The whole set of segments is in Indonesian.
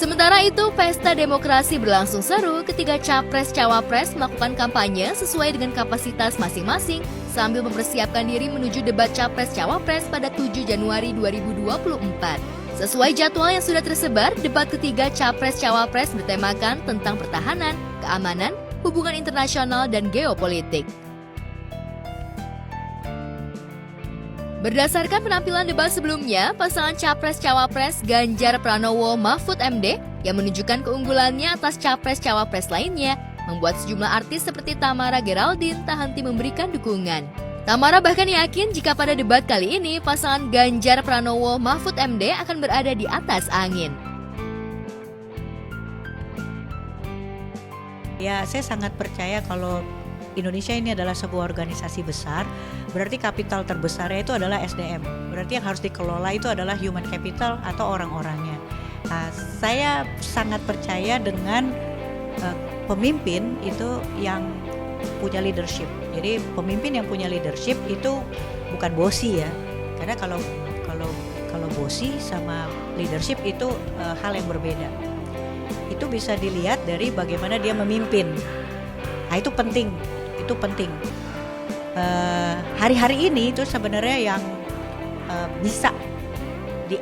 Sementara itu, pesta demokrasi berlangsung seru ketika Capres-Cawapres melakukan kampanye sesuai dengan kapasitas masing-masing sambil mempersiapkan diri menuju debat Capres-Cawapres pada 7 Januari 2024. Sesuai jadwal yang sudah tersebar, debat ketiga Capres-Cawapres bertemakan tentang pertahanan, keamanan, hubungan internasional, dan geopolitik. Berdasarkan penampilan debat sebelumnya, pasangan Capres-Cawapres Ganjar Pranowo-Mahfud MD yang menunjukkan keunggulannya atas Capres-Cawapres lainnya membuat sejumlah artis seperti Tamara Geraldine tak henti memberikan dukungan. Tamara bahkan yakin jika pada debat kali ini pasangan Ganjar Pranowo-Mahfud MD akan berada di atas angin. Ya, saya sangat percaya kalau Indonesia ini adalah sebuah organisasi besar, berarti kapital terbesarnya itu adalah SDM. Berarti yang harus dikelola itu adalah human capital atau orang-orangnya. Nah, saya sangat percaya dengan pemimpin itu yang punya leadership. Jadi pemimpin yang punya leadership itu bukan bosi ya. Karena kalau bosi sama leadership itu hal yang berbeda. Itu bisa dilihat dari bagaimana dia memimpin. Nah, itu penting. Hari-hari ini itu sebenarnya yang bisa di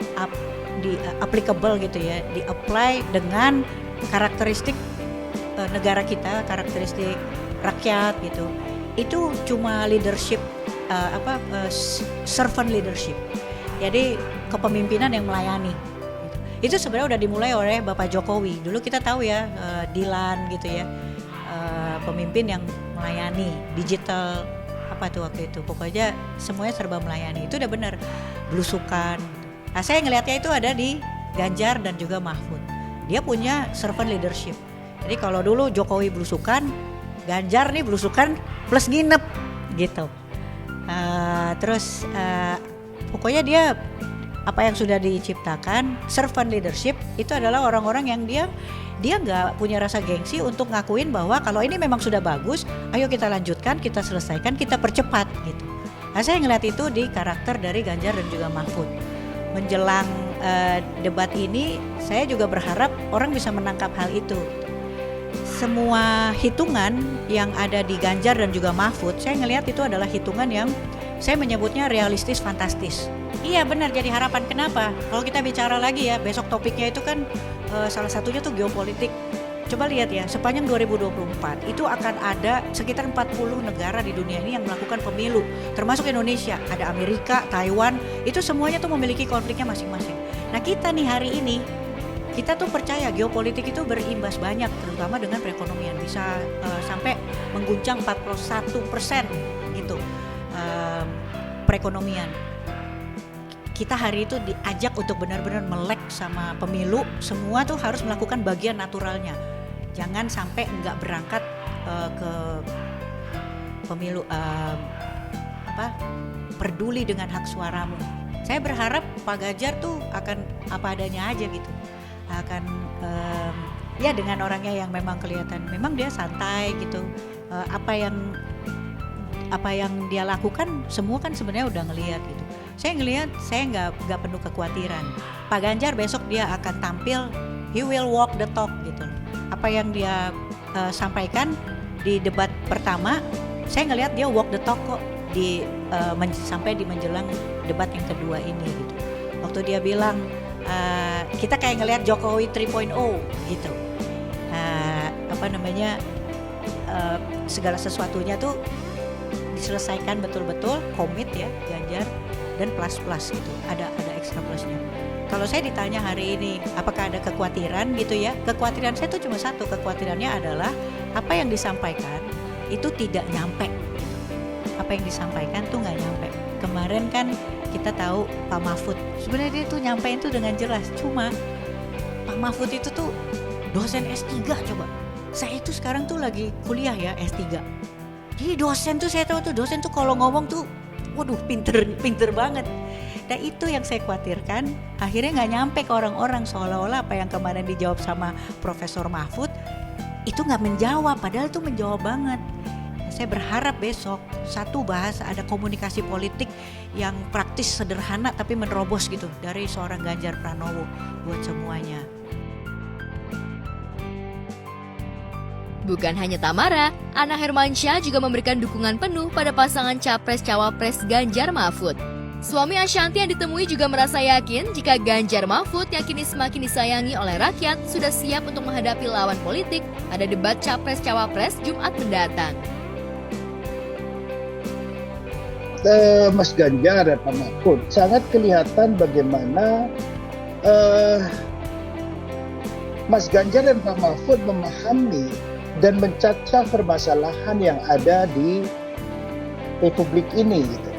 applicable gitu ya, di apply dengan karakteristik negara kita, karakteristik rakyat gitu. Itu cuma leadership servant leadership. Jadi kepemimpinan yang melayani. Itu sebenarnya udah dimulai oleh Bapak Jokowi. Dulu kita tahu ya, Dilan gitu ya. Pemimpin yang melayani, digital apa tuh waktu itu, pokoknya semuanya serba melayani. Itu udah benar, belusukan. Nah, saya ngelihatnya itu ada di Ganjar dan juga Mahfud. Dia punya servant leadership. Jadi kalau dulu Jokowi belusukan, Ganjar nih belusukan plus nginep gitu. Pokoknya dia apa yang sudah diciptakan servant leadership itu adalah orang-orang yang dia nggak punya rasa gengsi untuk ngakuin bahwa kalau ini memang sudah bagus, ayo kita lanjutkan, kita selesaikan, kita percepat gitu. Nah, saya ngeliat itu di karakter dari Ganjar dan juga Mahfud. Menjelang debat ini, saya juga berharap orang bisa menangkap hal itu. Semua hitungan yang ada di Ganjar dan juga Mahfud, saya ngelihat itu adalah hitungan yang saya menyebutnya realistis fantastis. Iya benar, jadi harapan. Kenapa? Kalau kita bicara lagi ya, besok topiknya itu kan salah satunya tuh geopolitik. Coba lihat ya, sepanjang 2024 itu akan ada sekitar 40 negara di dunia ini yang melakukan pemilu, termasuk Indonesia. Ada Amerika, Taiwan, itu semuanya tuh memiliki konfliknya masing-masing. Nah, kita nih hari ini, kita tuh percaya geopolitik itu berimbas banyak, terutama dengan perekonomian, bisa sampai mengguncang 41% gitu perekonomian. Kita hari itu diajak untuk benar-benar melek sama pemilu, semua tuh harus melakukan bagian naturalnya. Jangan sampai nggak berangkat ke pemilu, peduli dengan hak suaramu. Saya berharap Pak Ganjar tuh akan apa adanya aja gitu, akan ya dengan orangnya yang memang kelihatan, memang dia santai gitu. Apa yang dia lakukan semua kan sebenarnya udah ngelihat gitu. Saya ngelihat, saya nggak penuh kekhawatiran. Pak Ganjar besok dia akan tampil, he will walk the talk gitu. Apa yang dia sampaikan di debat pertama, saya ngelihat dia walk the talk kok sampai di menjelang debat yang kedua ini gitu. Waktu dia bilang kita kayak ngelihat Jokowi 3.0 gitu. Segala sesuatunya tuh diselesaikan betul-betul, komit ya Ganjar, dan plus gitu, ada extra plusnya. Kalau saya ditanya hari ini apakah ada kekhawatiran gitu ya, kekhawatiran saya itu cuma satu, kekhawatirannya adalah apa yang disampaikan itu tidak nyampe gitu. Apa yang disampaikan tuh nggak nyampe. Kemarin kan kita tahu Pak Mahfud sebenarnya dia tuh nyampein tuh dengan jelas, cuma Pak Mahfud itu tuh dosen S3 coba. Saya itu sekarang tuh lagi kuliah ya S3. Jadi dosen tuh saya tahu tuh dosen tuh kalau ngomong tuh waduh pinter banget. Dan itu yang saya khawatirkan, akhirnya nggak nyampe ke orang-orang, seolah-olah apa yang kemarin dijawab sama Profesor Mahfud itu nggak menjawab, padahal itu menjawab banget. Saya berharap besok satu bahasa, ada komunikasi politik yang praktis, sederhana tapi menerobos gitu dari seorang Ganjar Pranowo buat semuanya. Bukan hanya Tamara, Ana Hermansyah juga memberikan dukungan penuh pada pasangan Capres-Cawapres Ganjar Mahfud. Suami Ashanti yang ditemui juga merasa yakin jika Ganjar Mahfud yang kini semakin disayangi oleh rakyat sudah siap untuk menghadapi lawan politik pada debat Capres-Cawapres Jumat mendatang. Mas Ganjar dan Pak Mahfud sangat kelihatan bagaimana Mas Ganjar dan Pak Mahfud memahami dan mencacah permasalahan yang ada di Republik ini. Gitu.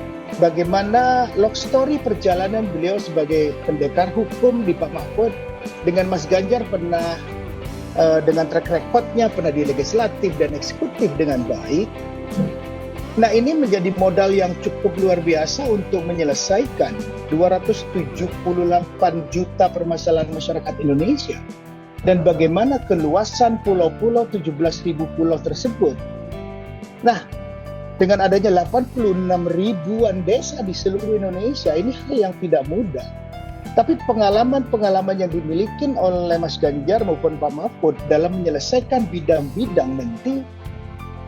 Bagaimana log story perjalanan beliau sebagai pendekar hukum di Pak Mahfud dengan Mas Ganjar pernah dengan track recordnya pernah di legislatif dan eksekutif dengan baik. Nah ini menjadi modal yang cukup luar biasa untuk menyelesaikan 278 juta permasalahan masyarakat Indonesia. Dan bagaimana keluasan pulau-pulau 17.000 pulau tersebut. Nah, dengan adanya 86 ribuan desa di seluruh Indonesia, ini hal yang tidak mudah. Tapi pengalaman-pengalaman yang dimiliki oleh Mas Ganjar maupun Pak Mahfud dalam menyelesaikan bidang-bidang nanti,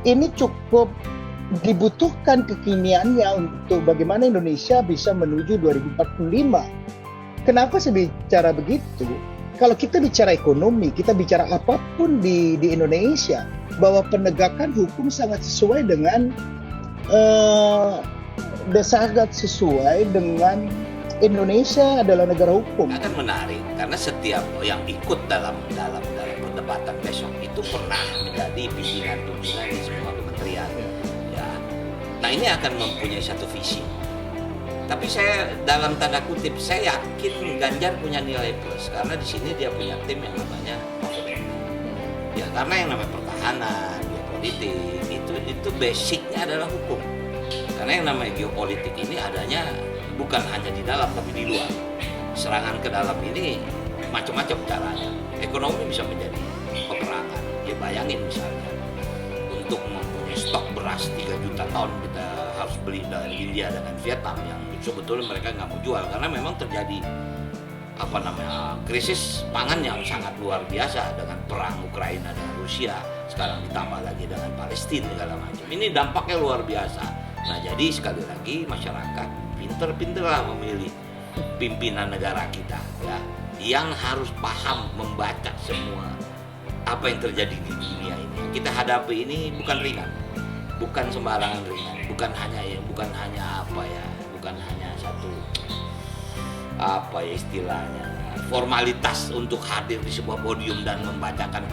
ini cukup dibutuhkan kekiniannya untuk bagaimana Indonesia bisa menuju 2045. Kenapa saya bicara begitu? Kalau kita bicara ekonomi, kita bicara apapun di Indonesia, bahwa penegakan hukum sangat sesuai dengan sangat sesuai dengan Indonesia adalah negara hukum. Akan menarik karena setiap yang ikut dalam perdebatan besok itu pernah menjadi pimpinan di semua kementerian. Ya. Nah ini akan mempunyai satu visi. Tapi saya dalam tanda kutip saya yakin Ganjar punya nilai plus karena di sini dia punya tim yang namanya Mahfud MD. Ya karena yang namanya pertahanan, geopolitik itu basicnya adalah hukum. Karena yang namanya geopolitik ini adanya bukan hanya di dalam tapi di luar. Serangan ke dalam ini macam-macam caranya. Ekonomi bisa menjadi peperangan. Ya bayangin misalnya untuk mempunyai stok beras 3 juta ton kita harus beli dari India dengan Vietnam yang sebetulnya mereka nggak mau jual karena memang terjadi krisis pangan yang sangat luar biasa dengan perang Ukraina dan Rusia, sekarang ditambah lagi dengan Palestina segala macam. Ini dampaknya luar biasa. Nah jadi sekali lagi masyarakat pinter-pinterlah memilih pimpinan negara kita ya, yang harus paham membaca semua apa yang terjadi di dunia ini. Yang kita hadapi ini bukan ringan, bukan sembarangan ringan, bukan hanya satu istilahnya formalitas untuk hadir di sebuah podium dan membacakan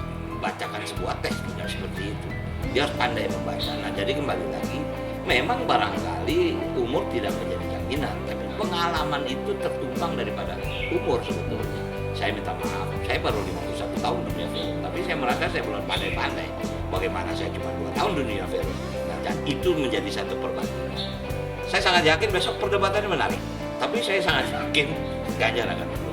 sebuah teks, tidak seperti itu. Dia harus pandai membaca. Nah jadi kembali lagi, memang barangkali umur tidak menjadi jaminan, tapi pengalaman itu tertumpang daripada umur sebetulnya. Saya minta maaf, saya baru 51 tahun dunia film, tapi saya merasa saya belum pandai-pandai. Bagaimana saya cuma 2 tahun dunia film. Nah, dan itu menjadi satu perbandingan. Saya sangat yakin besok perdebatannya menarik, tapi saya sangat yakin Ganjar akan menang.